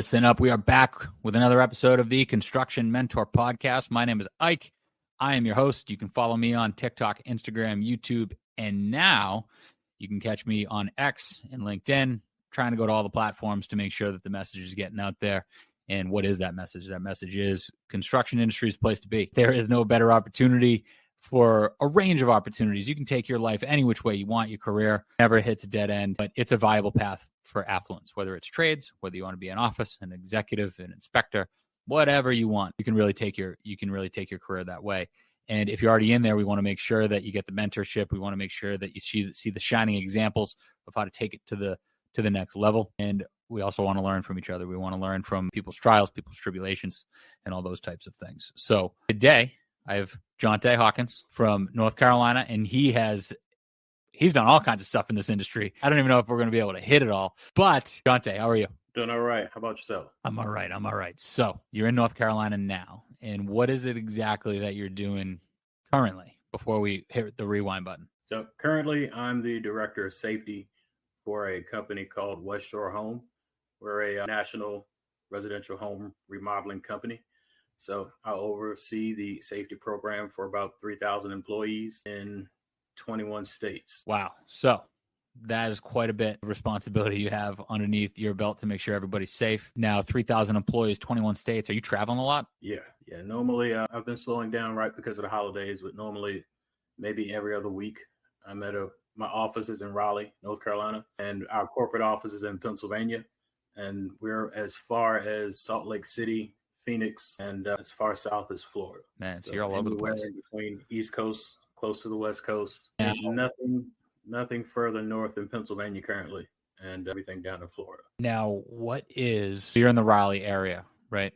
Listen up. We are back with another episode of the Construction Mentor Podcast. My name is Ike. I am your host. You can follow me on TikTok, Instagram, YouTube, and now you can catch me on X and LinkedIn, trying to go to all the platforms to make sure that the message is getting out there. And what is that message? That message is construction industry is a place to be. There is no better opportunity for a range of opportunities. You can take your life any which way you want. Your career never hits a dead end, but it's a viable path for affluence, whether it's trades, whether you want to be an office, an executive, an inspector, whatever you want. You can really take your career that way. And if you're already in there, we want to make sure that you get the mentorship. We want to make sure that you see the shining examples of how to take it to the next level. And we also want to learn from each other. We want to learn from people's trials, people's tribulations, and all those types of things. So today I have Jonte Hawkins from North Carolina, and he's done all kinds of stuff in this industry. I don't even know if we're going to be able to hit it all. But Jonte, how are you? Doing all right. How about yourself? I'm all right. So you're in North Carolina now. And what is it exactly that you're doing currently before we hit the rewind button? So currently I'm the director of safety for a company called West Shore Home. We're a national residential home remodeling company. So I oversee the safety program for about 3,000 employees in 21 states. Wow. So that is quite a bit of responsibility you have underneath your belt to make sure everybody's safe. Now, 3,000 employees, 21 states. Are you traveling a lot? Yeah. Normally, I've been slowing down right because of the holidays, but normally maybe every other week. I'm at my office is in Raleigh, North Carolina, and our corporate office is in Pennsylvania. And we're as far as Salt Lake City, Phoenix, and as far south as Florida. Man, so you're all over the place. In between East Coast, close to the West Coast. Yeah. Nothing further north than Pennsylvania currently, and everything down in Florida. Now, you're in the Raleigh area, right?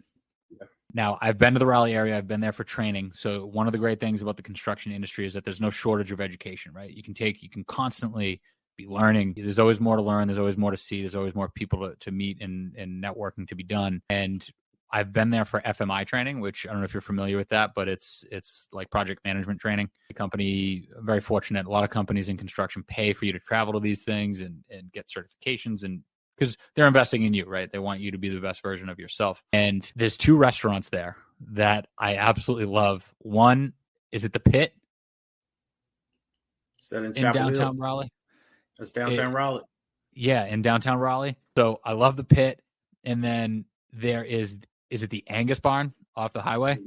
Yeah. Now, I've been to the Raleigh area. I've been there for training. So one of the great things about the construction industry is that there's no shortage of education, right? You can constantly be learning. There's always more to learn. There's always more to see. There's always more people to meet and networking to be done. And I've been there for FMI training, which I don't know if you're familiar with that, but it's like project management training. The company, very fortunate. A lot of companies in construction pay for you to travel to these things and get certifications, and because they're investing in you, right? They want you to be the best version of yourself. And there's two restaurants there that I absolutely love. One, is it the Pit? Is that in downtown Raleigh? That's downtown Raleigh. Yeah, in downtown Raleigh. So I love the Pit. And then there is it the Angus Barn off the highway?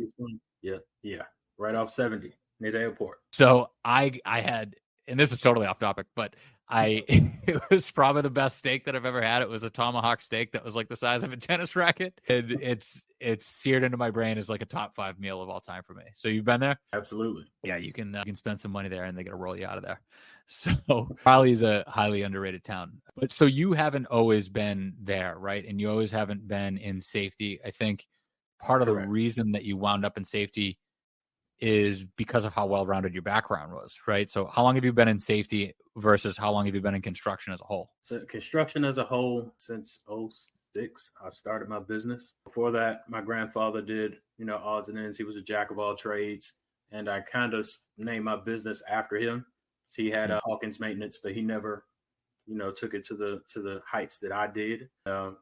Yeah. Right off 70 near the airport. So I had, and this is totally off topic, but it was probably the best steak that I've ever had. It was a tomahawk steak that was like the size of a tennis racket. And it's seared into my brain as like a top 5 meal of all time for me. So you've been there? Absolutely. Yeah, you can spend some money there and they're going to roll you out of there. So Raleigh is a highly underrated town. But so you haven't always been there, right? And you always haven't been in safety. I think part of Correct. The reason that you wound up in safety is because of how well-rounded your background was, right? So how long have you been in safety versus how long have you been in construction as a whole? So construction as a whole, since 2006, I started my business. Before that, my grandfather did, odds and ends. He was a jack of all trades. And I kind of named my business after him. So he had Hawkins Maintenance, but he never, took it to the heights that I did. It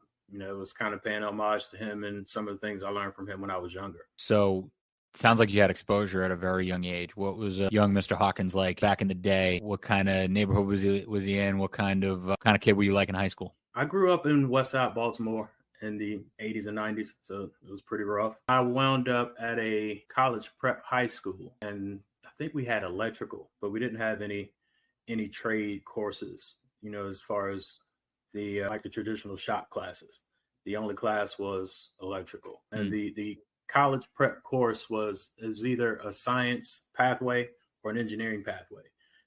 was kind of paying homage to him and some of the things I learned from him when I was younger. So it sounds like you had exposure at a very young age. What was young Mr. Hawkins like back in the day? What kind of neighborhood was he in? What kind of kid were you like in high school? I grew up in West Side Baltimore in the 80s and 90s, so it was pretty rough. I wound up at a college prep high school, and I think we had electrical, but we didn't have any trade courses, as far as the traditional shop classes. The only class was electrical. And the college prep course was either a science pathway or an engineering pathway.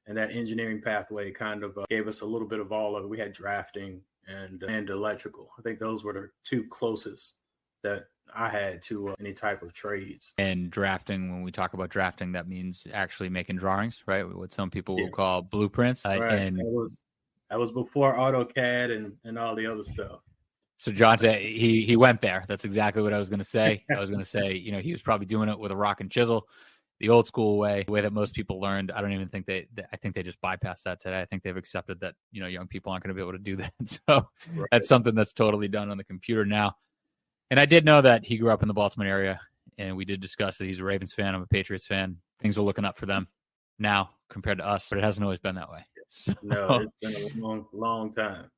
And that engineering pathway kind of gave us a little bit of all of it. We had drafting and electrical. I think those were the two closest that I had to any type of trades. And drafting, when we talk about drafting, that means actually making drawings, right? What some people will call blueprints. Right. And that was before AutoCAD and all the other stuff. So Jonte, he went there. That's exactly what I was going to say. I was going to say, he was probably doing it with a rock and chisel, the old school way, the way that most people learned. I don't even think I think they just bypassed that today. I think they've accepted that, young people aren't going to be able to do that. So That's something that's totally done on the computer now. And I did know that he grew up in the Baltimore area, and we did discuss that he's a Ravens fan. I'm a Patriots fan. Things are looking up for them now compared to us, but it hasn't always been that way. So, No, it's been a long, long time.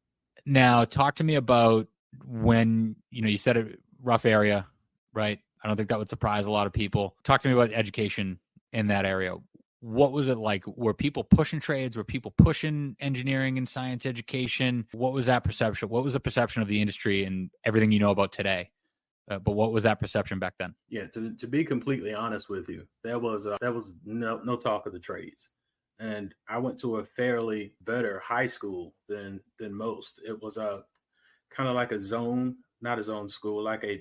now talk to me about when, you said a rough area, right? I don't think that would surprise a lot of people. Talk to me about education in that area. What was it like? Were people pushing trades? Were people pushing engineering and science education? What was that perception? What was the perception of the industry and everything you know about today? But what was that perception back then? Yeah, to be completely honest with you, there was no talk of the trades, and I went to a fairly better high school than most. It was a kind of like a zone, not a zone school, like I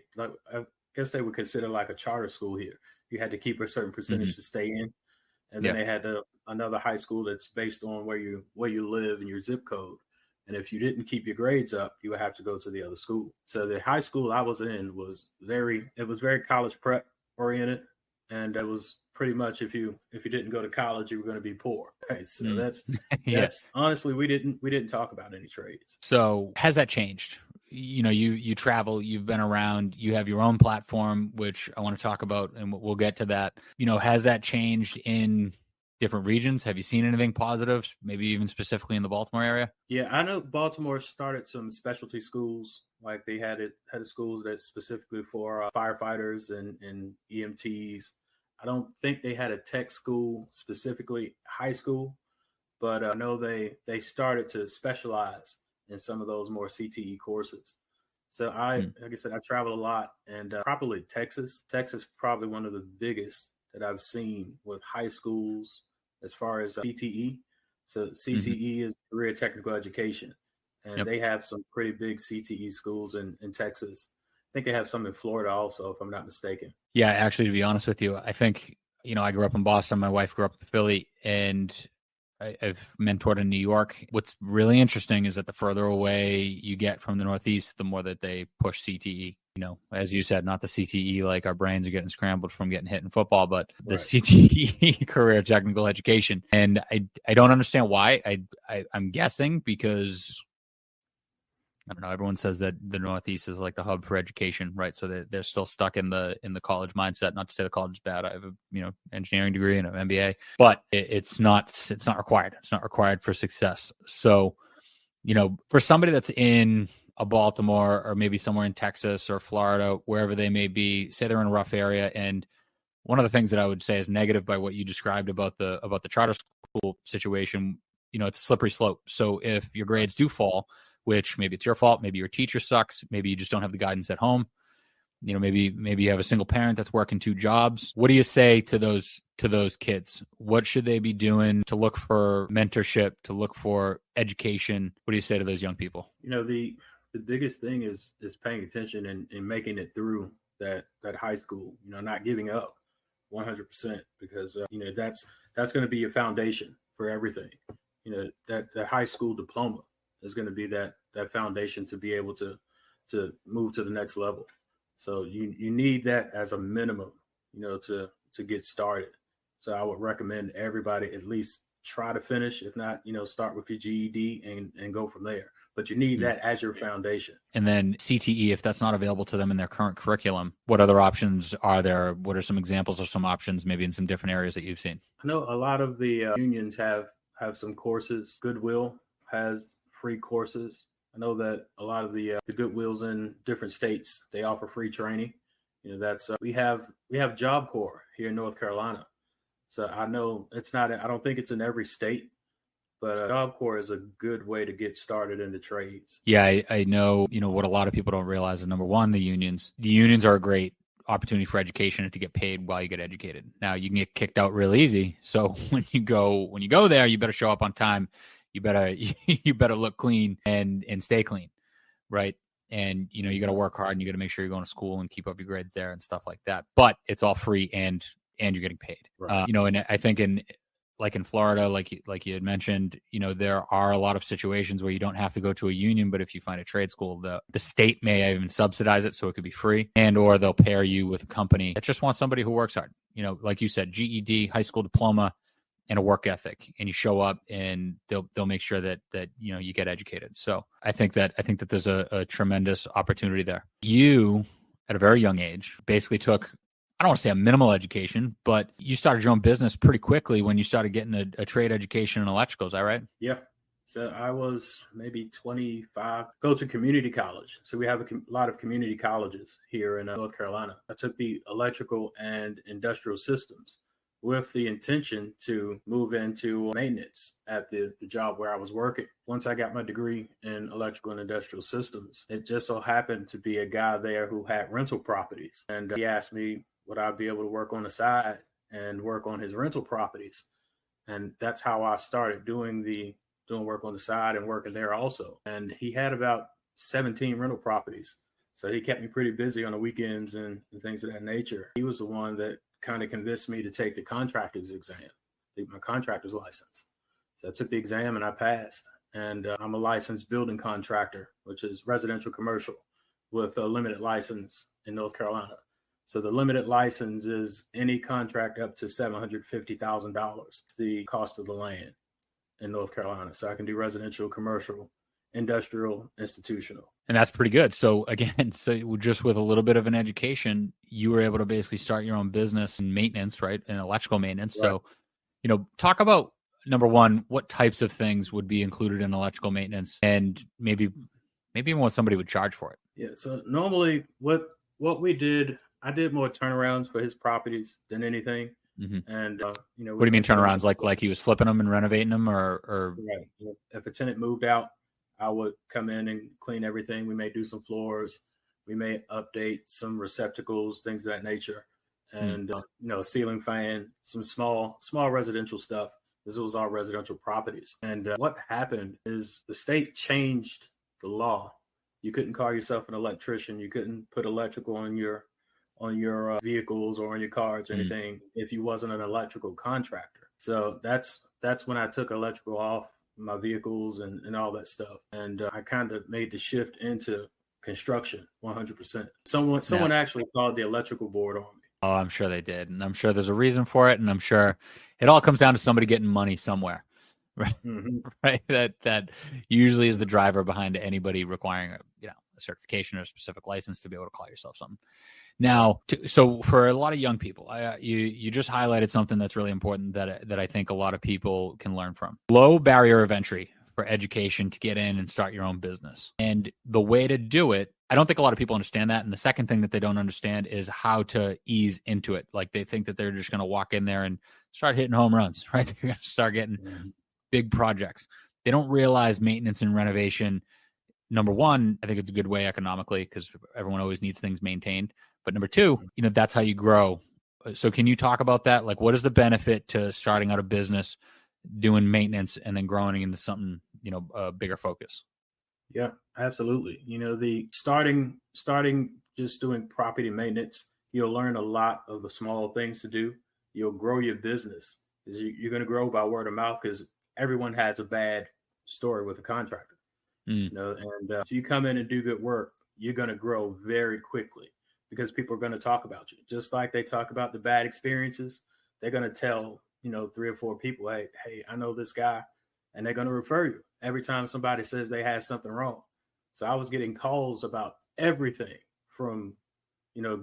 guess they would consider like a charter school here. You had to keep a certain percentage to stay in, and then they had another high school that's based on where you live and your zip code. And if you didn't keep your grades up, you would have to go to the other school. So the high school I was in was very college prep oriented. And it was pretty much if you didn't go to college, you were going to be poor. Okay. So that's honestly, we didn't talk about any trades. So has that changed? You travel, you've been around, you have your own platform, which I want to talk about, and we'll get to that. Has that changed in different regions? Have you seen anything positive, maybe even specifically in the Baltimore area? Yeah, I know Baltimore started some specialty schools. Like they had schools that's specifically for firefighters and EMTs. I don't think they had a tech school, specifically high school, but I know they started to specialize in some of those more CTE courses. So like I said, I travel a lot, and probably Texas. Texas is probably one of the biggest that I've seen with high schools as far as CTE. So CTE is career technical education, and they have some pretty big CTE schools in Texas. I think they have some in Florida also, if I'm not mistaken. Yeah, actually, to be honest with you, I think, I grew up in Boston. My wife grew up in Philly, and I've mentored in New York. What's really interesting is that the further away you get from the Northeast, the more that they push CTE. As you said, not the CTE like our brains are getting scrambled from getting hit in football, but the CTE career technical education. And I don't understand why. I'm guessing because, I don't know, everyone says that the Northeast is like the hub for education, right? So they're still stuck in the college mindset. Not to say the college is bad. I have a engineering degree and an MBA, but it's not required. It's not required for success. So, for somebody that's in a Baltimore or maybe somewhere in Texas or Florida, wherever they may be, say they're in a rough area. And one of the things that I would say is negative by what you described about the charter school situation, it's a slippery slope. So if your grades do fall, which maybe it's your fault, maybe your teacher sucks, maybe you just don't have the guidance at home, maybe you have a single parent that's working 2 jobs. What do you say to those kids? What should they be doing to look for mentorship, to look for education? What do you say to those young people? The biggest thing is paying attention and making it through that high school, not giving up 100%, because that's going to be your foundation for everything. That high school diploma is going to be that foundation to be able to move to the next level. So you need that as a minimum, to get started. So I would recommend everybody at least try to finish. If not, start with your GED and go from there. But you need that as your foundation. And then CTE, if that's not available to them in their current curriculum, what other options are there? What are some examples of some options maybe in some different areas that you've seen? I know a lot of the unions have some courses. Goodwill has free courses. I know that a lot of the Goodwills in different states, they offer free training. That's we have Job Corps here in North Carolina. So I know I don't think it's in every state, but Job Corps is a good way to get started in the trades. Yeah, I know, what a lot of people don't realize is, number one, the unions are a great opportunity for education and to get paid while you get educated. Now you can get kicked out real easy. So when you go there, you better show up on time. You better look clean and stay clean. Right. And, you got to work hard and you got to make sure you're going to school and keep up your grades there and stuff like that. But it's all free and you're getting paid. Right. And I think in Florida, like you had mentioned, there are a lot of situations where you don't have to go to a union, but if you find a trade school, the state may even subsidize it so it could be free, and or they'll pair you with a company that just wants somebody who works hard. Like you said, GED, high school diploma, and a work ethic, and you show up and they'll make sure that you get educated. So I think that there's a tremendous opportunity there. You at a very young age, basically took, I don't want to say a minimal education, but you started your own business pretty quickly when you started getting a trade education in electrical. Is that right? Yeah. So I was maybe 25, go to community college. So we have a lot of community colleges here in North Carolina. I took the electrical and industrial systems with the intention to move into maintenance at the job where I was working. Once I got my degree in electrical and industrial systems, it just so happened to be a guy there who had rental properties. And he asked me, would I be able to work on the side and work on his rental properties? And that's how I started doing work on the side and working there also. And he had about 17 rental properties. So he kept me pretty busy on the weekends and things of that nature. He was the one that kind of convinced me to take the contractor's exam, my contractor's license. So I took the exam and I passed. And I'm a licensed building contractor, which is residential commercial with a limited license in North Carolina. So the limited license is any contract up to $750,000, the cost of the land in North Carolina. So I can do residential, commercial, industrial, institutional. And that's pretty good. So again, so just with a little bit of an education, you were able to basically start your own business in maintenance, right? In electrical maintenance. Right. So, talk about, number one, what types of things would be included in electrical maintenance, and maybe even what somebody would charge for it. Yeah. So normally what we did, I did more turnarounds for his properties than anything. Mm-hmm. And, what do you mean turnarounds? Like he was flipping them and renovating them or? Right. If a tenant moved out, I would come in and clean everything. We may do some floors. We may update some receptacles, things of that nature. And, ceiling fan, some small residential stuff. This was all residential properties. And what happened is the state changed the law. You couldn't call yourself an electrician. You couldn't put electrical on your vehicles or on your cars or anything if you wasn't an electrical contractor. So that's when I took electrical off my vehicles and all that stuff. And I kind of made the shift into construction 100%. Someone actually called the electrical board on me. Oh, I'm sure they did. And I'm sure there's a reason for it. And I'm sure it all comes down to somebody getting money somewhere. Right. Mm-hmm. Right. That usually is the driver behind anybody requiring a certification or a specific license to be able to call yourself something. Now, so for a lot of young people, you just highlighted something that's really important that I think a lot of people can learn from. Low barrier of entry for education to get in and start your own business. And the way to do it, I don't think a lot of people understand that. And the second thing that they don't understand is how to ease into it. Like they think that they're just going to walk in there and start hitting home runs, right? They're going to start getting big projects. They don't realize maintenance and renovation. Number one, I think it's a good way economically because everyone always needs things maintained. But number two, that's how you grow. So can you talk about that? Like, what is the benefit to starting out a business, doing maintenance, and then growing into something, a bigger focus? Yeah, absolutely. The starting just doing property maintenance, you'll learn a lot of the small things to do. You'll grow your business. You're going to grow by word of mouth because everyone has a bad story with a contractor. And if you come in and do good work, you're going to grow very quickly because people are going to talk about you. Just like they talk about the bad experiences, they're going to tell, 3 or 4 people, hey, I know this guy, and they're going to refer you every time somebody says they had something wrong. So I was getting calls about everything from,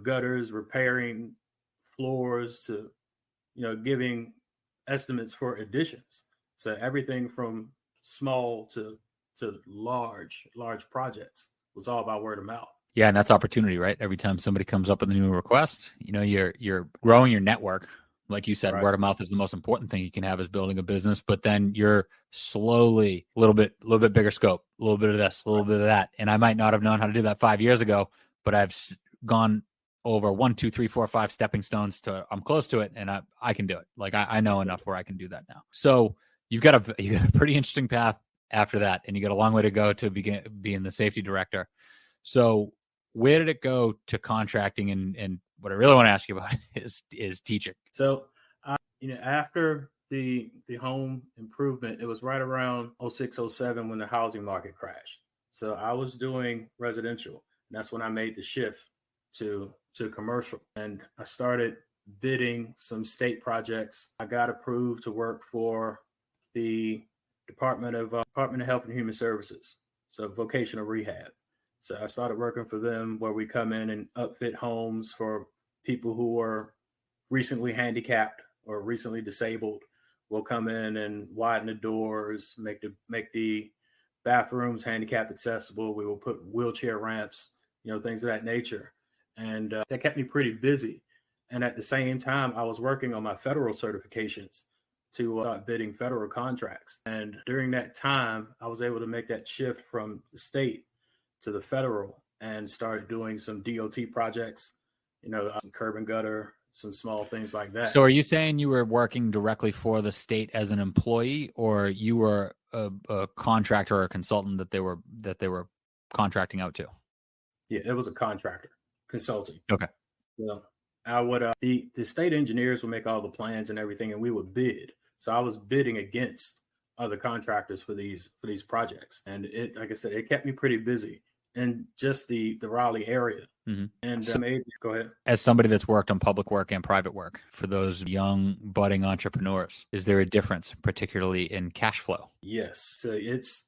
gutters, repairing floors to, giving estimates for additions. So everything from small to large projects was all about word of mouth. Yeah, and that's opportunity, right? Every time somebody comes up with a new request, you're growing your network. Like you said, right. Word of mouth is the most important thing you can have is building a business, but then you're slowly a little bit bigger scope, a little bit of this, a little bit of that. And I might not have known how to do that 5 years ago, but I've gone over 1, 2, 3, 4, 5 stepping stones to I'm close to it, and I can do it. Like I know enough where I can do that now. So you've got a pretty interesting path after that, and you got a long way to go to being the safety director. So where did it go to contracting? And what I really want to ask you about is teaching. So, after the home improvement, it was right around 06, 07 when the housing market crashed. So I was doing residential, and that's when I made the shift to commercial. And I started bidding some state projects. I got approved to work for the Department of Health and Human Services, so vocational rehab. So I started working for them, where we come in and upfit homes for people who are recently handicapped or recently disabled. We'll come in and widen the doors, make the bathrooms handicap accessible. We will put wheelchair ramps, things of that nature. And that kept me pretty busy. And at the same time, I was working on my federal certifications to start bidding federal contracts. And during that time, I was able to make that shift from the state to the federal and started doing some DOT projects, some curb and gutter, some small things like that. So are you saying you were working directly for the state as an employee, or you were a contractor or a consultant that they were contracting out to? Yeah, it was a contractor consulting. Okay. Well, I would the state engineers would make all the plans and everything, and we would bid. So I was bidding against other contractors for these projects, and it, like I said, it kept me pretty busy in just the Raleigh area. Mm-hmm. And so, go ahead. As somebody that's worked on public work and private work, for those young budding entrepreneurs, is there a difference, particularly in cash flow? Yes, so it's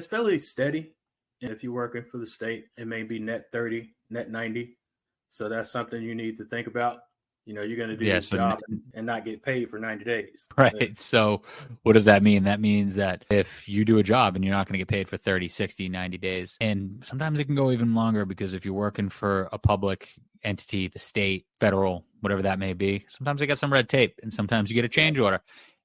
fairly steady. And if you're working for the state, it may be net 30, net 90. So that's something you need to think about. You're going to do this job and not get paid for 90 days. Right. So what does that mean? That means that if you do a job and you're not going to get paid for 30, 60, 90 days, and sometimes it can go even longer, because if you're working for a public entity, the state, federal, whatever that may be, sometimes they get some red tape, and sometimes you get a change order,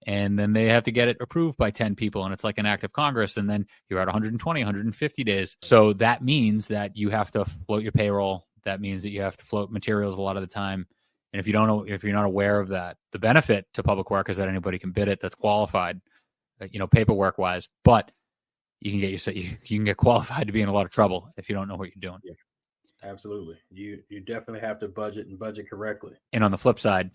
and then they have to get it approved by 10 people, and it's like an act of Congress, and then you're at 120, 150 days. So that means that you have to float your payroll. That means that you have to float materials a lot of the time. And if you're not aware of that, the benefit to public work is that anybody can bid it that's qualified, paperwork wise, but you can get qualified to be in a lot of trouble if you don't know what you're doing. Yeah, absolutely. You definitely have to budget correctly. And on the flip side,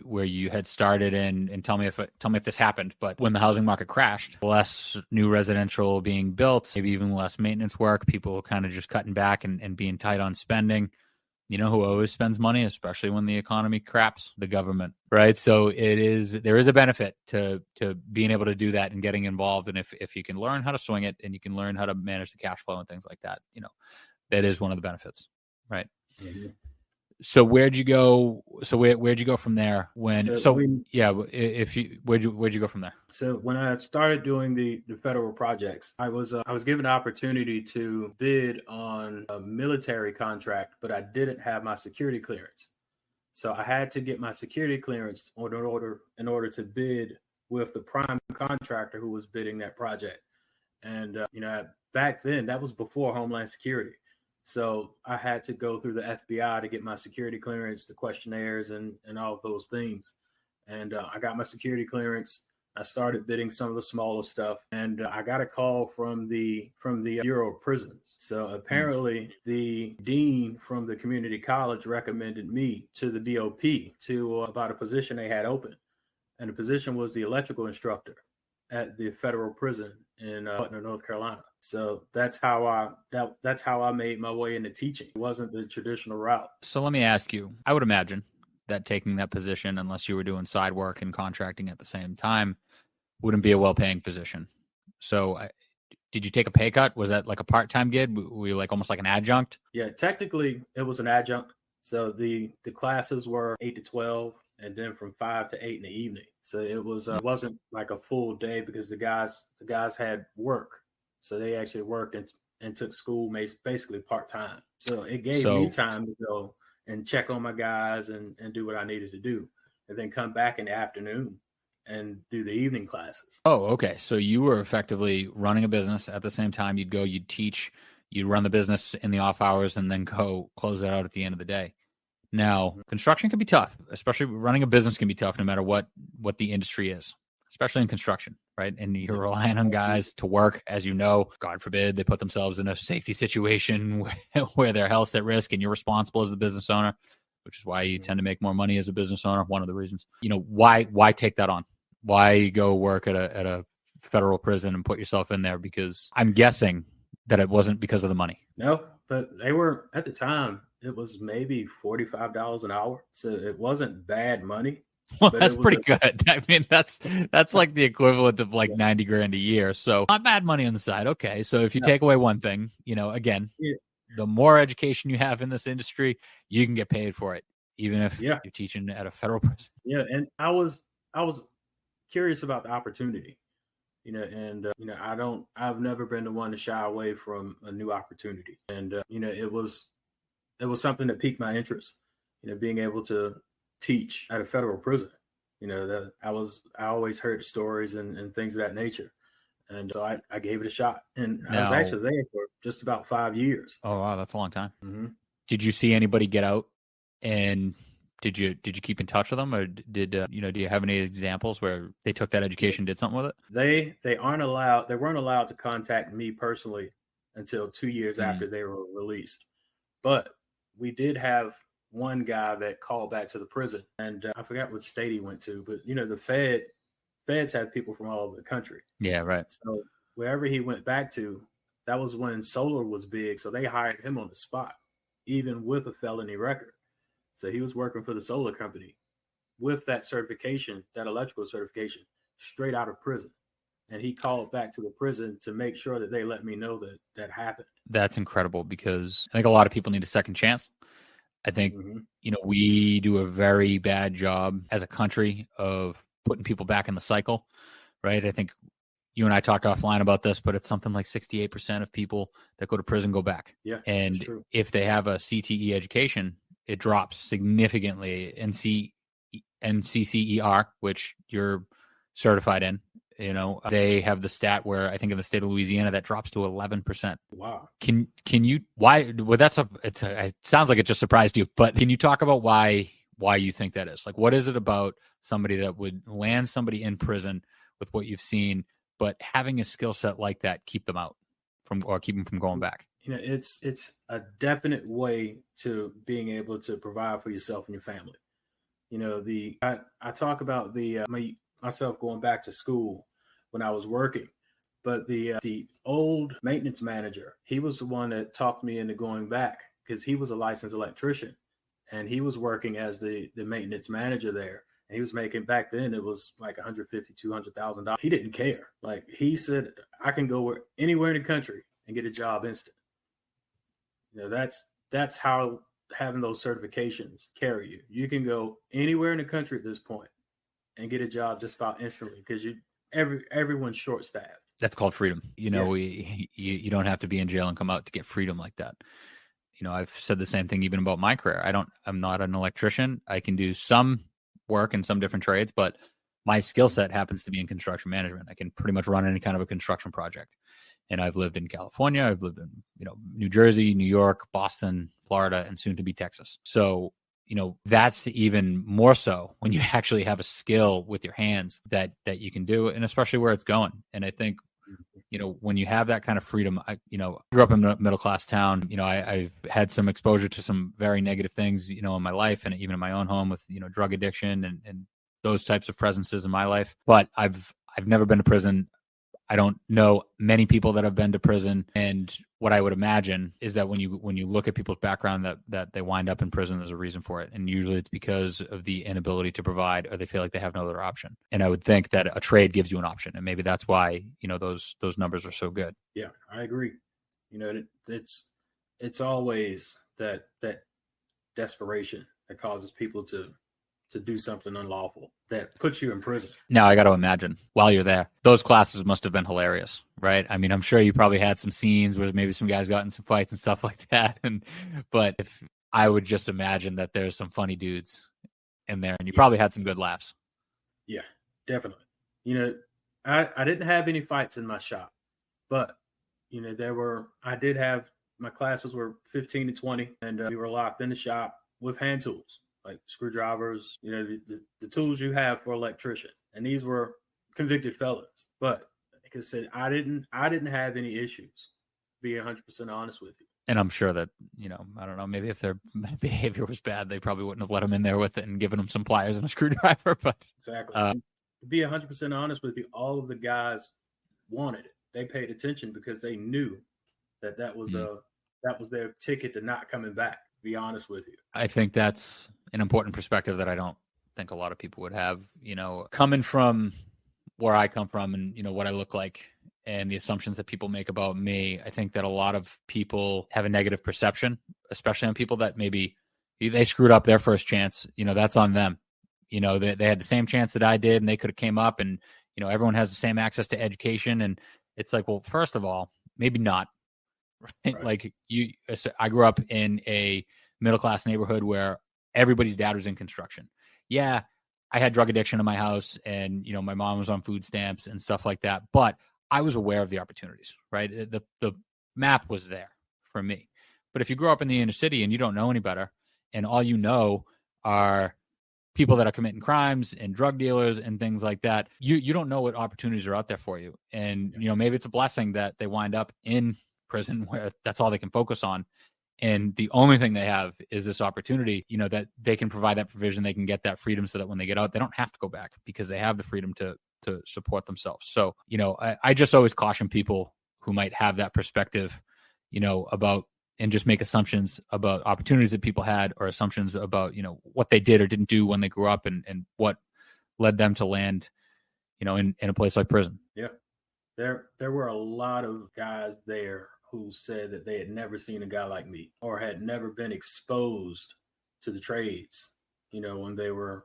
where you had started and tell me if this happened, but when the housing market crashed, less new residential being built, maybe even less maintenance work, people kind of just cutting back and being tight on spending. You know who always spends money, especially when the economy craps? The government, right? So there is a benefit to being able to do that and getting involved. And if you can learn how to swing it and you can learn how to manage the cash flow and things like that, that is one of the benefits, right? Mm-hmm. So where'd you go? So where'd you go from there? Where'd you go from there? So when I started doing the federal projects, I was given an opportunity to bid on a military contract, but I didn't have my security clearance. So I had to get my security clearance in order to bid with the prime contractor who was bidding that project. And back then, that was before Homeland Security. So I had to go through the FBI to get my security clearance, the questionnaires, and all of those things. And I got my security clearance. I started bidding some of the smaller stuff, and I got a call from the Bureau of Prisons. So apparently, the dean from the community college recommended me to the BOP about a position they had open, and the position was the electrical instructor at the federal prison in Butner, North Carolina. So that's how I made my way into teaching. It wasn't the traditional route. So let me ask you, I would imagine that taking that position, unless you were doing side work and contracting at the same time, wouldn't be a well-paying position. So did you take a pay cut? Was that like a part-time gig? Were you like almost like an adjunct? Yeah, technically it was an adjunct. So the classes were 8 to 12. And then from 5 to 8 in the evening. So it wasn't like a full day, because the guys had work. So they actually worked and took school basically part-time. So it gave me time to go and check on my guys and do what I needed to do, and then come back in the afternoon and do the evening classes. Oh, okay. So you were effectively running a business at the same time. You'd teach, you'd run the business in the off hours, and then go close it out at the end of the day. Now, construction can be tough, especially running a business can be tough no matter what the industry is, especially in construction, right? And you're relying on guys to work, as you know, God forbid, they put themselves in a safety situation where their health's at risk, and you're responsible as the business owner, which is why you tend to make more money as a business owner. One of the reasons, why take that on? Why go work at a federal prison and put yourself in there? Because I'm guessing that it wasn't because of the money. No, but they were at the time. It was maybe $45 an hour. So it wasn't bad money. Well, but that's it was pretty good. I mean, that's like the equivalent of like yeah, 90 grand a year. So not bad money on the side. Okay. So if you no, take away one thing, again, yeah, the more education you have in this industry, you can get paid for it, even if yeah, you're teaching at a federal prison. yeah. And I was curious about the opportunity, and I've never been the one to shy away from a new opportunity, and it was something that piqued my interest, being able to teach at a federal prison. That I always heard stories and things of that nature. And so I gave it a shot. And I was Now, actually there for just about 5 years. oh wow, that's a long time. Hmm. Did you see anybody get out, and did you keep in touch with them, or did do you have any examples where they took that education, did something with it? They weren't allowed to contact me personally until 2 years Mm, after they were released. But we did have one guy that called back to the prison, and I forgot what state he went to, but the feds have people from all over the country. yeah, right. So wherever he went back to, that was when solar was big. So they hired him on the spot, even with a felony record. So he was working for the solar company with that certification, that electrical certification, straight out of prison. And he called back to the prison to make sure that they let me know that that happened. That's incredible because I think a lot of people need a second chance. I think, Hmm. we do a very bad job as a country of putting people back in the cycle, right? I think you and I talked offline about this, but it's something like 68% of people that go to prison go back. Yeah, that's And true. if they have a CTE education, it drops significantly. NCCER, which you're certified in, they have the stat where I think in the state of Louisiana that drops to 11%. Wow. Can you why? Well, it sounds like it just surprised you, but can you talk about why you think that is? Like, what is it about somebody that would land somebody in prison with what you've seen, but having a skill set like that keep them out or keep them from going back? It's a definite way to being able to provide for yourself and your family. I talk about myself going back to school when I was working, but the old maintenance manager, he was the one that talked me into going back because he was a licensed electrician and he was working as the maintenance manager there. And he was making, back then it was like $150,000-$200,000. He didn't care. Like he said, I can go anywhere in the country and get a job instant. That's how having those certifications carry you. You can go anywhere in the country at this point and get a job just about instantly because everyone's short staffed. That's called freedom. Yeah. You don't have to be in jail and come out to get freedom like that. I've said the same thing even about my career. I'm not an electrician. I can do some work in some different trades, but my skill set happens to be in construction management. I can pretty much run any kind of a construction project. And I've lived in California. I've lived in, New Jersey, New York, Boston, Florida, and soon to be Texas. So, that's even more so when you actually have a skill with your hands that you can do, and especially where it's going. And I think, when you have that kind of freedom, I grew up in a middle-class town. I've had some exposure to some very negative things, in my life and even in my own home with, drug addiction and those types of presences in my life. But I've never been to prison. I don't know many people that have been to prison. And what I would imagine is that when you look at people's background that they wind up in prison, there's a reason for it. And usually it's because of the inability to provide, or they feel like they have no other option. And I would think that a trade gives you an option. And maybe that's why, those numbers are so good. Yeah, I agree. It's always that desperation that causes people to do something unlawful that puts you in prison. Now, I got to imagine while you're there, those classes must have been hilarious, right? I mean, I'm sure you probably had some scenes where maybe some guys got in some fights and stuff like that. But if I would just imagine that there's some funny dudes in there, and you probably had some good laughs. Yeah, definitely. I didn't have any fights in my shop, but I did have, my classes were 15 to 20, and we were locked in the shop with hand tools like screwdrivers, the tools you have for electrician. And these were convicted felons. But like I said, I didn't have any issues, be 100% honest with you. And I'm sure that, I don't know, maybe if their behavior was bad, they probably wouldn't have let them in there with it and given them some pliers and a screwdriver. But exactly. To be 100% honest with you, all of the guys wanted it. They paid attention because they knew that was their ticket to not coming back, to be honest with you. I think that's an important perspective that I don't think a lot of people would have, coming from where I come from and, what I look like and the assumptions that people make about me. I think that a lot of people have a negative perception, especially on people that maybe they screwed up their first chance. That's on them. They had the same chance that I did and they could have came up and, everyone has the same access to education. And it's like, well, first of all, maybe not. Right? Like I grew up in a middle-class neighborhood where everybody's dad was in construction. Yeah, I had drug addiction in my house and, my mom was on food stamps and stuff like that. But I was aware of the opportunities, right? The map was there for me. But if you grow up in the inner city and you don't know any better and all you know are people that are committing crimes and drug dealers and things like that, you don't know what opportunities are out there for you. And, maybe it's a blessing that they wind up in prison where that's all they can focus on. And the only thing they have is this opportunity, that they can provide that provision, they can get that freedom so that when they get out, they don't have to go back because they have the freedom to support themselves. So, I just always caution people who might have that perspective, about and just make assumptions about opportunities that people had or assumptions about, what they did or didn't do when they grew up and what led them to land, in a place like prison. Yeah. There were a lot of guys there who said that they had never seen a guy like me or had never been exposed to the trades, when they were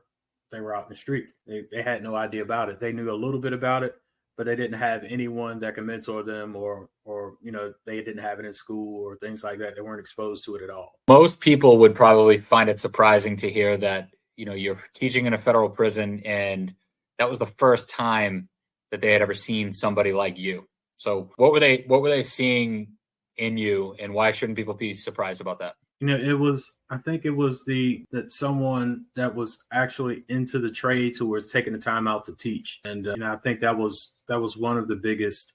out in the street. They had no idea about it. They knew a little bit about it, but they didn't have anyone that could mentor them or they didn't have it in school or things like that. They weren't exposed to it at all. Most people would probably find it surprising to hear that, you're teaching in a federal prison and that was the first time that they had ever seen somebody like you. So what were they seeing in you and why shouldn't people be surprised about that? I think it was that someone that was actually into the trades who was taking the time out to teach. And, I think that was one of the biggest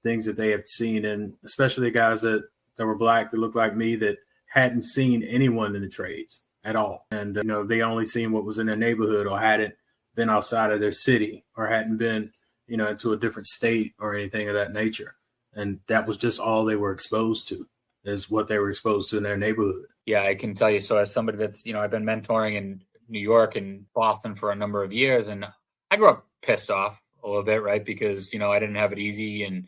things that they have seen. And especially the guys that were Black, that looked like me, that hadn't seen anyone in the trades at all. And, they only seen what was in their neighborhood or hadn't been outside of their city or hadn't been, into a different state or anything of that nature. And that was just all they were exposed to. Is what they were exposed to in their neighborhood. Yeah, I can tell you. So as somebody that's, I've been mentoring in New York and Boston for a number of years, and I grew up pissed off a little bit, right? Because, I didn't have it easy and,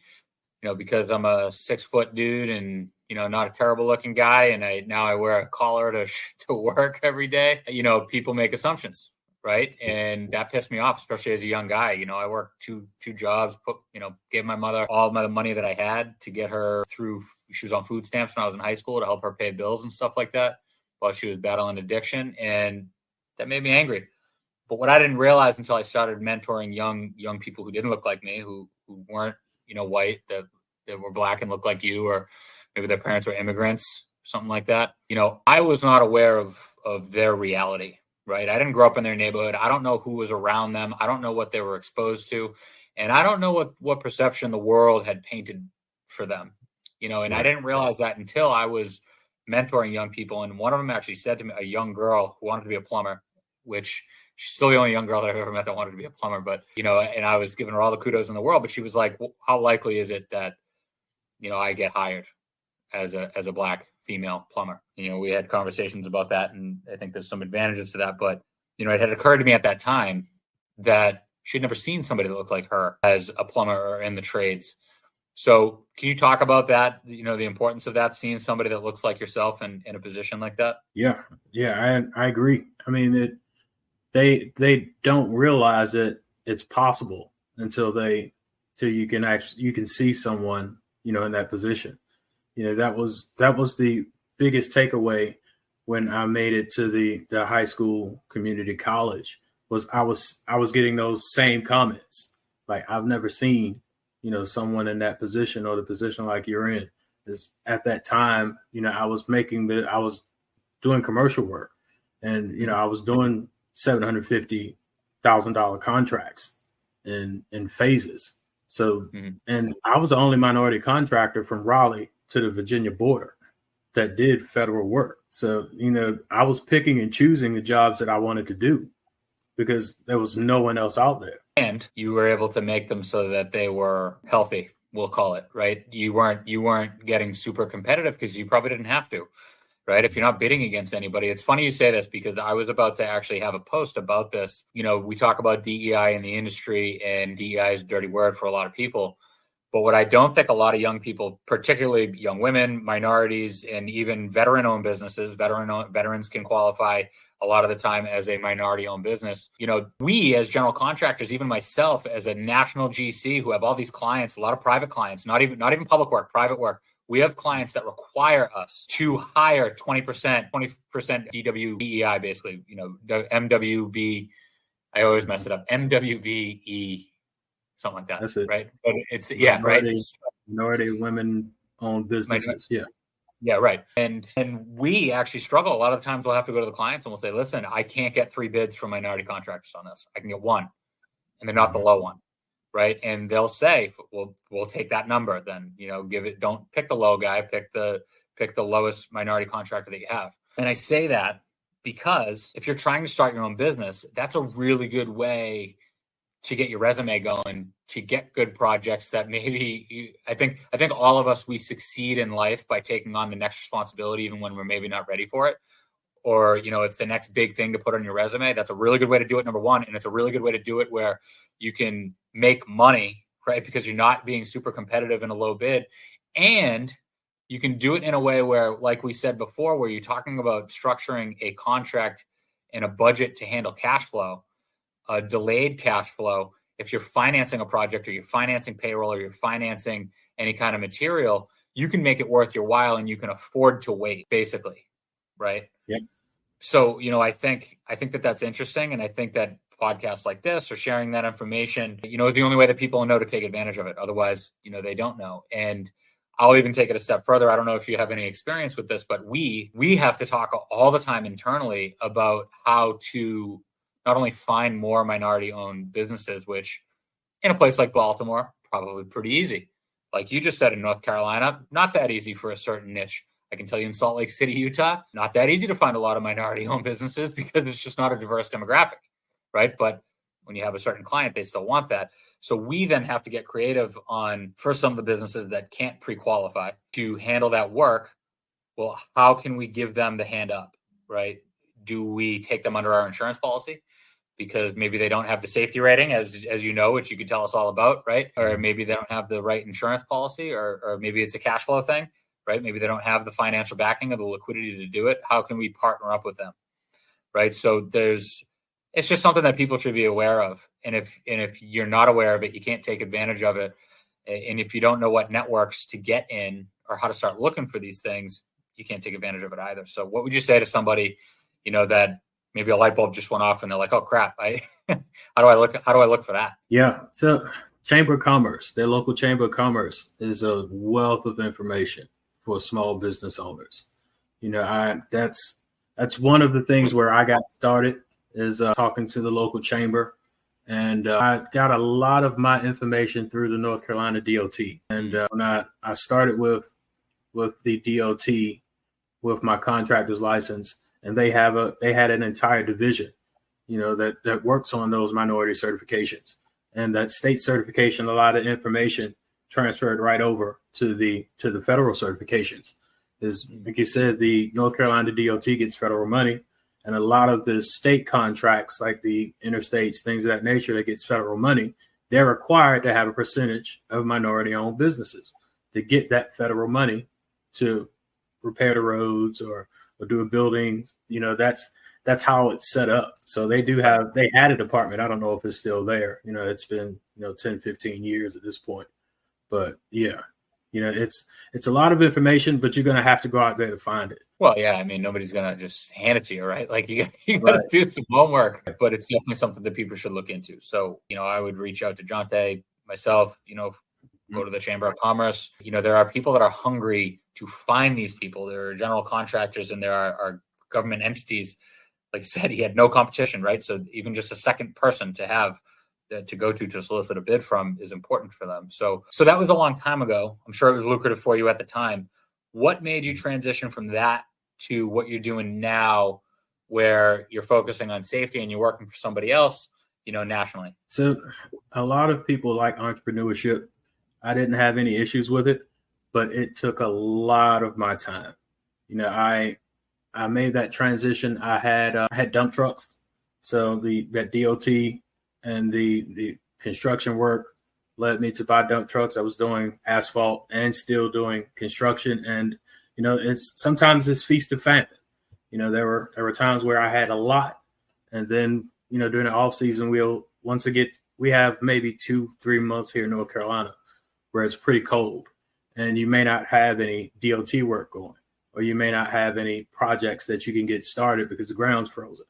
because I'm a 6-foot dude and, not a terrible looking guy. And I wear a collar to work every day. People make assumptions, right? And that pissed me off, especially as a young guy. I worked two jobs, gave my mother all my money that I had to get her through. She was on food stamps when I was in high school to help her pay bills and stuff like that while she was battling addiction. And that made me angry. But what I didn't realize until I started mentoring young people who didn't look like me, who weren't, white, that were Black and looked like you, or maybe their parents were immigrants, something like that. I was not aware of their reality, right? I didn't grow up in their neighborhood. I don't know who was around them. I don't know what they were exposed to. And I don't know what perception the world had painted for them. And right. I didn't realize that until I was mentoring young people. And one of them actually said to me, a young girl who wanted to be a plumber, which she's still the only young girl that I've ever met that wanted to be a plumber. But, and I was giving her all the kudos in the world, but she was like, well, how likely is it that, I get hired as a Black female plumber? We had conversations about that. And I think there's some advantages to that. But, it had occurred to me at that time that she'd never seen somebody that looked like her as a plumber or in the trades. So can you talk about that, the importance of that, seeing somebody that looks like yourself in a position like that? Yeah, I agree. I mean, they don't realize that it's possible until you can see someone, in that position. That was the biggest takeaway when I made it to the high school community college. Was I was getting those same comments. Like, I've never seen someone in that position or the position like you're in. Is at that time, I was doing commercial work, and I was doing $750,000 contracts in phases. So, and I was the only minority contractor from Raleigh to the Virginia border that did federal work. So, I was picking and choosing the jobs that I wanted to do because there was no one else out there. And you were able to make them so that they were healthy, we'll call it, right? You weren't getting super competitive because you probably didn't have to, right? If you're not bidding against anybody. It's funny you say this because I was about to actually have a post about this. We talk about DEI in the industry, and DEI is a dirty word for a lot of people. But what I don't think a lot of young people, particularly young women, minorities, and even veteran-owned businesses, veterans can qualify a lot of the time as a minority-owned business. We as general contractors, even myself as a national GC who have all these clients, a lot of private clients, not even public work, private work. We have clients that require us to hire 20% DEI, basically, the MWB. I always mess it up. MWBE. Something like that. That's it. Right. But it's, minority, right. Minority women-owned businesses. Yeah, right. And we actually struggle. A lot of the times we'll have to go to the clients and we'll say, listen, I can't get 3 bids from minority contractors on this. I can get 1, and they're not the low one. Right. And they'll say, we'll take that number then, don't pick the low guy, pick the lowest minority contractor that you have. And I say that because if you're trying to start your own business, that's a really good way to get your resume going, to get good projects that maybe I think all of us, we succeed in life by taking on the next responsibility, even when we're maybe not ready for it. Or, it's the next big thing to put on your resume. That's a really good way to do it, number one. And it's a really good way to do it where you can make money, right? Because you're not being super competitive in a low bid. And you can do it in a way where, like we said before, where you're talking about structuring a contract and a budget to handle cash flow, a delayed cash flow. If you're financing a project, or you're financing payroll, or you're financing any kind of material, you can make it worth your while, and you can afford to wait, basically. Right. Yep. So, I think that that's interesting. And I think that podcasts like this, or sharing that information, is the only way that people know to take advantage of it. Otherwise, they don't know. And I'll even take it a step further. I don't know if you have any experience with this, but we have to talk all the time internally about how to not only find more minority-owned businesses, which in a place like Baltimore, probably pretty easy. Like you just said, in North Carolina, not that easy for a certain niche. I can tell you in Salt Lake City, Utah, not that easy to find a lot of minority-owned businesses because it's just not a diverse demographic, right? But when you have a certain client, they still want that. So we then have to get creative for some of the businesses that can't pre-qualify to handle that work. Well, how can we give them the hand up, right? Do we take them under our insurance policy? Because maybe they don't have the safety rating, as you know, which you could tell us all about, right? Or maybe they don't have the right insurance policy, or maybe it's a cash flow thing, right? Maybe they don't have the financial backing or the liquidity to do it. How can we partner up with them, right? So it's just something that people should be aware of. And if you're not aware of it, you can't take advantage of it. And if you don't know what networks to get in or how to start looking for these things, you can't take advantage of it either. So what would you say to somebody, that maybe a light bulb just went off and they're like, oh crap, how do I look for that? Yeah. So Chamber of Commerce, their local Chamber of Commerce, is a wealth of information for small business owners. That's one of the things where I got started, is talking to the local chamber. And I got a lot of my information through the North Carolina DOT. And when I started with the DOT with my contractor's license, and they had an entire division, that works on those minority certifications, and that state certification, a lot of information transferred right over to the federal certifications. Is, like you said, the North Carolina DOT gets federal money, and a lot of the state contracts, like the interstates, things of that nature, that gets federal money, they're required to have a percentage of minority-owned businesses to get that federal money to repair the roads or do a building. That's how it's set up. So they had a department. I don't know if it's still there. It's been 10, 15 years at this point. But yeah, it's a lot of information, but you're going to have to go out there to find it. Well, yeah, I mean, nobody's going to just hand it to you, right? Like you got to do some homework, but it's definitely something that people should look into. So, I would reach out to Jonte, myself, go to the Chamber of Commerce. There are people that are hungry to find these people. There are general contractors, and there are government entities. Like I said, he had no competition, right? So even just a second person to have to go to solicit a bid from is important for them. So that was a long time ago. I'm sure it was lucrative for you at the time. What made you transition from that to what you're doing now, where you're focusing on safety and you're working for somebody else, nationally? So a lot of people like entrepreneurship. I didn't have any issues with it, but it took a lot of my time. I made that transition. I had dump trucks. So that DOT and the construction work led me to buy dump trucks. I was doing asphalt and still doing construction. And, sometimes it's feast or famine. There were times where I had a lot. And then, during the off season, we have maybe 2-3 months here in North Carolina where it's pretty cold and you may not have any DOT work going, or you may not have any projects that you can get started because the ground's frozen,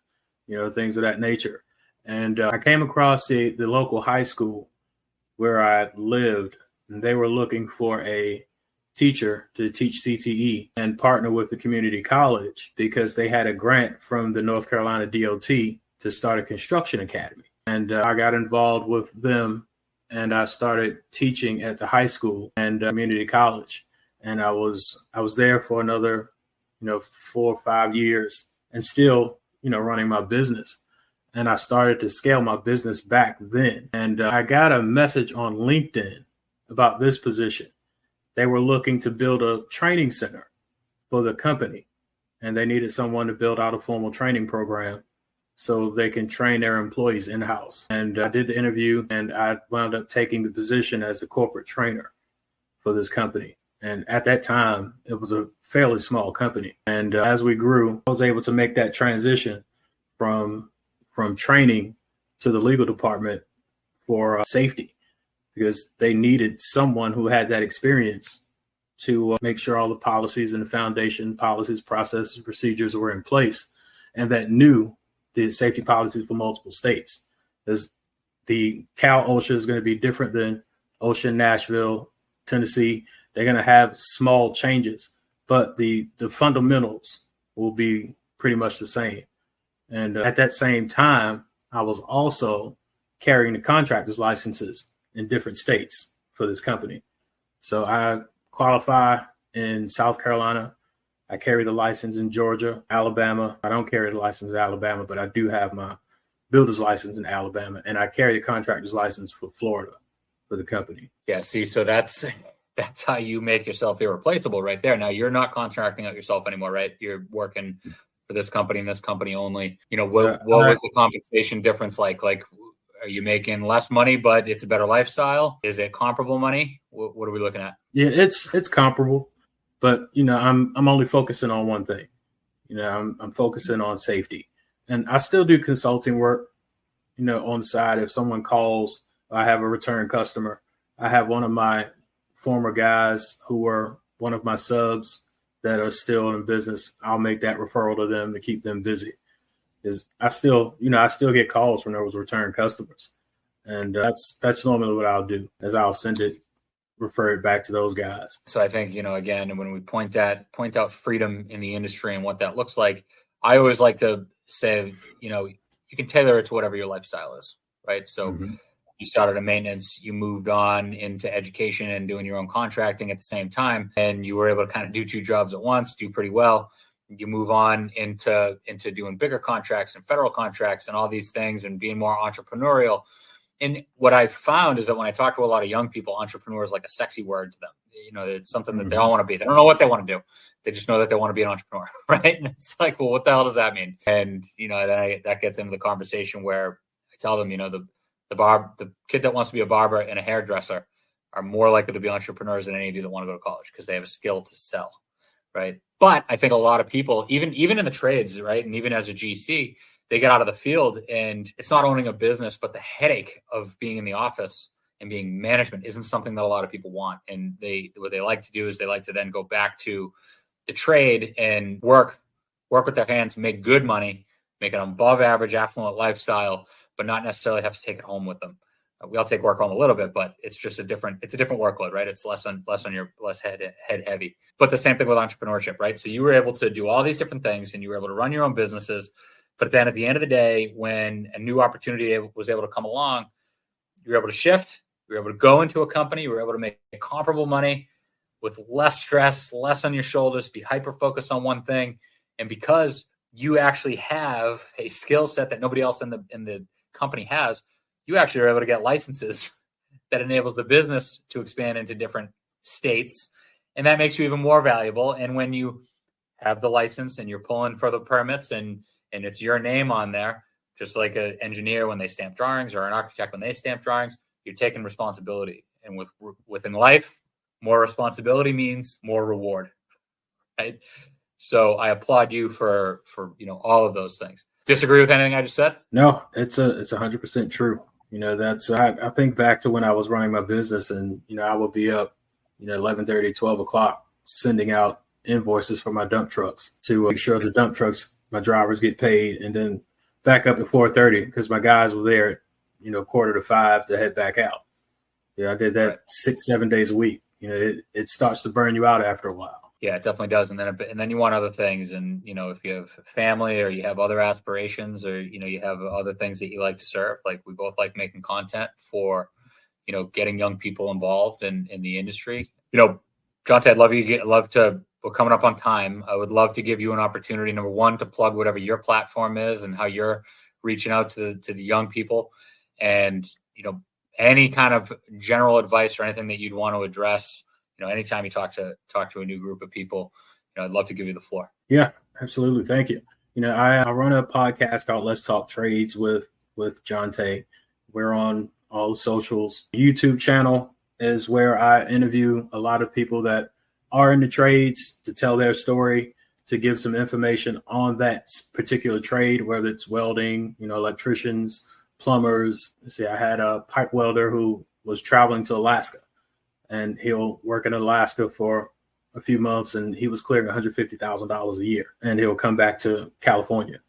things of that nature. And I came across the local high school where I lived, and they were looking for a teacher to teach CTE and partner with the community college because they had a grant from the North Carolina DOT to start a construction academy. And I got involved with them, and I started teaching at the high school and community college. And I was there for another, 4 or 5 years and still, running my business. And I started to scale my business back then. And I got a message on LinkedIn about this position. They were looking to build a training center for the company, and they needed someone to build out a formal training program so they can train their employees in-house. And I did the interview, and I wound up taking the position as a corporate trainer for this company. And at that time, it was a fairly small company. And as we grew, I was able to make that transition from training to the legal department for safety, because they needed someone who had that experience to make sure all the policies and the foundation policies, processes, procedures were in place, and that knew the safety policies for multiple states. As the Cal OSHA is going to be different than OSHA in Nashville, Tennessee. They're going to have small changes, but the fundamentals will be pretty much the same. And at that same time, I was also carrying the contractor's licenses in different states for this company. So I qualify in South Carolina. I carry the license in Georgia, Alabama. I don't carry the license in Alabama, but I do have my builder's license in Alabama, and I carry the contractor's license for Florida for the company. Yeah, see, so that's how you make yourself irreplaceable right there. Now, you're not contracting out yourself anymore, right? You're working for this company and this company only. What was the compensation difference like? Like, are you making less money, but it's a better lifestyle? Is it comparable money? What are we looking at? Yeah, it's comparable, but I'm only focusing on one thing. I'm focusing on safety, and I still do consulting work. On the side, if someone calls, I have a return customer. I have one of my former guys who were one of my subs that are still in business. I'll make that referral to them to keep them busy. I still get calls from those return customers, and that's normally what I'll do, is I'll send it, refer it back to those guys. So I think, again, when we point out freedom in the industry and what that looks like, I always like to say, you can tailor it to whatever your lifestyle is, right? So you started in maintenance, you moved on into education and doing your own contracting at the same time, and you were able to kind of do 2 jobs at once, do pretty well. You move on into doing bigger contracts and federal contracts and all these things and being more entrepreneurial. And what I found is that when I talk to a lot of young people, entrepreneur is like a sexy word to them. It's something that they all want to be. They don't know what they want to do. They just know that they want to be an entrepreneur, right? And it's like, well, what the hell does that mean? And, then that gets into the conversation where I tell them, the kid that wants to be a barber and a hairdresser are more likely to be entrepreneurs than any of you that want to go to college, because they have a skill to sell, right? But I think a lot of people, even in the trades, right, and even as a GC, they get out of the field and it's not owning a business, but the headache of being in the office and being management isn't something that a lot of people want. And what they like to do is they like to then go back to the trade and work with their hands, make good money, make an above average affluent lifestyle, but not necessarily have to take it home with them. We all take work home a little bit, but it's just a different workload, right? It's less head heavy. But the same thing with entrepreneurship, right? So you were able to do all these different things and you were able to run your own businesses. But then at the end of the day, when a new opportunity was able to come along, you were able to shift, you were able to go into a company, you were able to make comparable money with less stress, less on your shoulders, be hyper-focused on one thing. And because you actually have a skill set that nobody else in the company has, you actually are able to get licenses that enables the business to expand into different states. And that makes you even more valuable. And when you have the license and you're pulling for the permits and it's your name on there, just like an engineer when they stamp drawings or an architect when they stamp drawings, you're taking responsibility. And within life, more responsibility means more reward, right? So I applaud you for all of those things. Disagree with anything I just said? No, it's 100% true. That's I think back to when I was running my business, and I would be up 11:30, 12 o'clock sending out invoices for my dump trucks to make sure the dump trucks, my drivers get paid, and then back up at 4:30 because my guys were there at 4:45 to head back out. I did that 6-7 days a week. It starts to burn you out after a while. Yeah, it definitely does. And then you want other things. And, if you have family or you have other aspirations or, you have other things that you like to serve, like we both like making content for, getting young people involved in the industry. Jonte, we're coming up on time. I would love to give you an opportunity, number one, to plug whatever your platform is and how you're reaching out to the young people, and, any kind of general advice or anything that you'd want to address. Anytime you talk to a new group of people, I'd love to give you the floor. Yeah, absolutely. Thank you. I run a podcast called Let's Talk Trades with Jonte. We're on all the socials. YouTube channel is where I interview a lot of people that are in the trades to tell their story, to give some information on that particular trade, whether it's welding, electricians, plumbers. I had a pipe welder who was traveling to Alaska, and he'll work in Alaska for a few months, and he was clearing $150,000 a year, and he'll come back to California,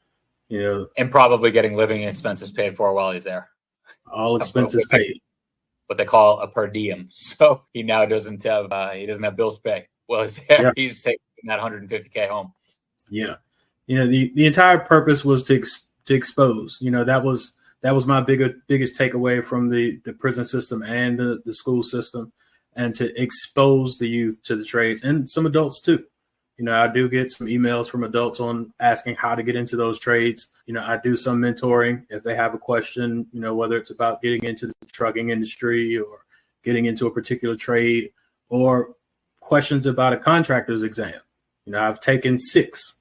and probably getting living expenses paid for while he's there. All expenses paid. What they call a per diem. So he now doesn't have bills to pay. Well, he's there. Yeah. He's taking that $150K home. Yeah, the entire purpose was to expose. That was my biggest takeaway from the prison system and the school system, and to expose the youth to the trades and some adults too. I do get some emails from adults on asking how to get into those trades. I do some mentoring if they have a question, whether it's about getting into the trucking industry or getting into a particular trade, or questions about a contractor's exam. I've taken six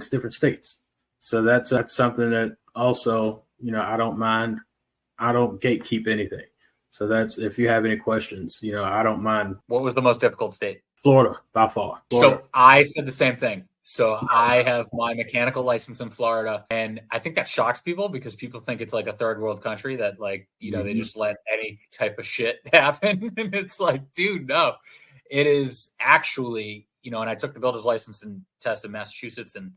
different states. So that's something that also, I don't mind. I don't gatekeep anything. So that's, if you have any questions, I don't mind. What was the most difficult state? Florida, by far. Florida. So I said the same thing. So I have my mechanical license in Florida, and I think that shocks people because people think it's like a third world country that they just let any type of shit happen. And it's like, dude, no, it is actually, and I took the builder's license and test in Massachusetts, and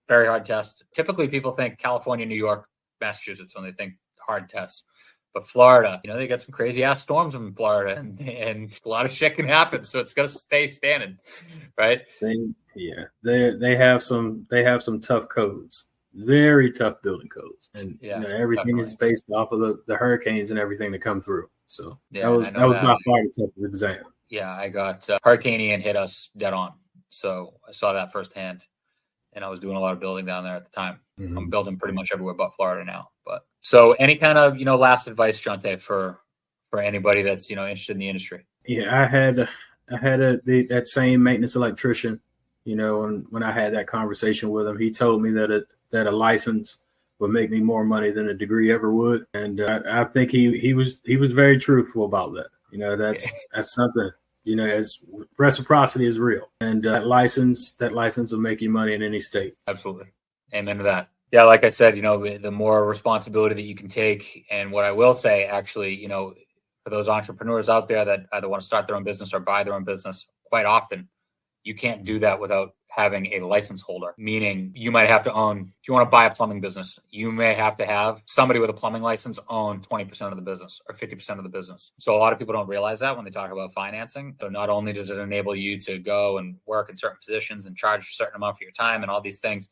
very hard test. Typically people think California, New York, Massachusetts when they think hard tests. But Florida, they got some crazy ass storms in Florida, and a lot of shit can happen. So it's gonna stay standing, right? They have some tough codes, very tough building codes, and everything is based off of the hurricanes and everything that come through. So that was by far the toughest exam. Yeah, I got Hurricane Ian hit us dead on, so I saw that firsthand, and I was doing a lot of building down there at the time. Mm-hmm. I'm building pretty much everywhere but Florida now, but. So any kind of, last advice, Jonte, for anybody that's, interested in the industry? Yeah, I had that same maintenance electrician, and when I had that conversation with him, he told me that a license would make me more money than a degree ever would. And I think he was very truthful about that. That's something, as reciprocity is real, and that license will make you money in any state. Absolutely. Amen to that. Yeah, like I said, the more responsibility that you can take. And what I will say, actually, for those entrepreneurs out there that either want to start their own business or buy their own business, quite often, you can't do that without having a license holder, meaning you might have to own, if you want to buy a plumbing business, you may have to have somebody with a plumbing license own 20% of the business or 50% of the business. So a lot of people don't realize that when they talk about financing. So not only does it enable you to go and work in certain positions and charge a certain amount for your time and all these things,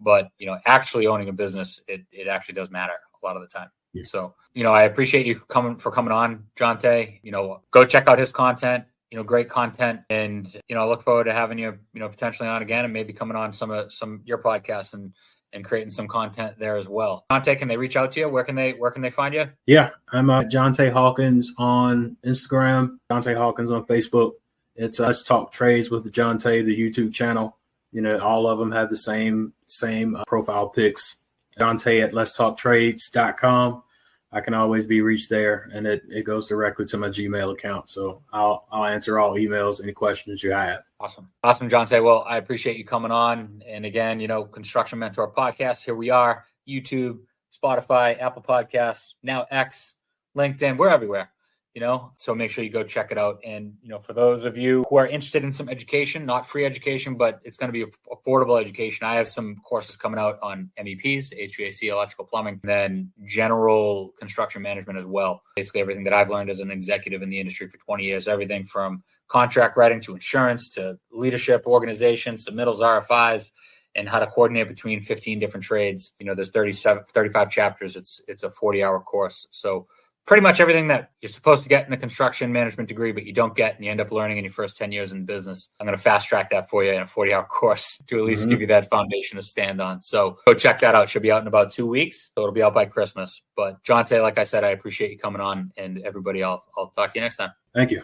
but, actually owning a business, it actually does matter a lot of the time. Yeah. So, I appreciate you coming on, Jonte. Go check out his content, great content. And, I look forward to having you, potentially on again and maybe coming on some your podcasts and creating some content there as well. Jonte, can they reach out to you? Where can they find you? Yeah, I'm Jonte Hawkins on Instagram, Jonte Hawkins on Facebook. It's Let's Talk Trades with Jonte, the YouTube channel. all of them have the same profile pics. Jonte at letstalktrades.com. I can always be reached there, and it goes directly to my Gmail account. So I'll answer all emails, any questions you have. Awesome, Jonte. Well, I appreciate you coming on. And again, Construction Mentor Podcast. Here we are: YouTube, Spotify, Apple Podcasts, now X, LinkedIn. We're everywhere. So make sure you go check it out. And, for those of you who are interested in some education, not free education, but it's going to be affordable education. I have some courses coming out on MEPs, HVAC, electrical, plumbing, and then general construction management as well. Basically everything that I've learned as an executive in the industry for 20 years, everything from contract writing to insurance to leadership, organization, submittals, RFIs, and how to coordinate between 15 different trades. There's 35 chapters. It's a 40-hour course. So pretty much everything that you're supposed to get in a construction management degree, but you don't get and you end up learning in your first 10 years in business. I'm going to fast track that for you in a 40-hour course to at least give you that foundation to stand on. So go check that out. It should be out in about 2 weeks. So it'll be out by Christmas. But Jonte, like I said, I appreciate you coming on, and everybody, I'll talk to you next time. Thank you.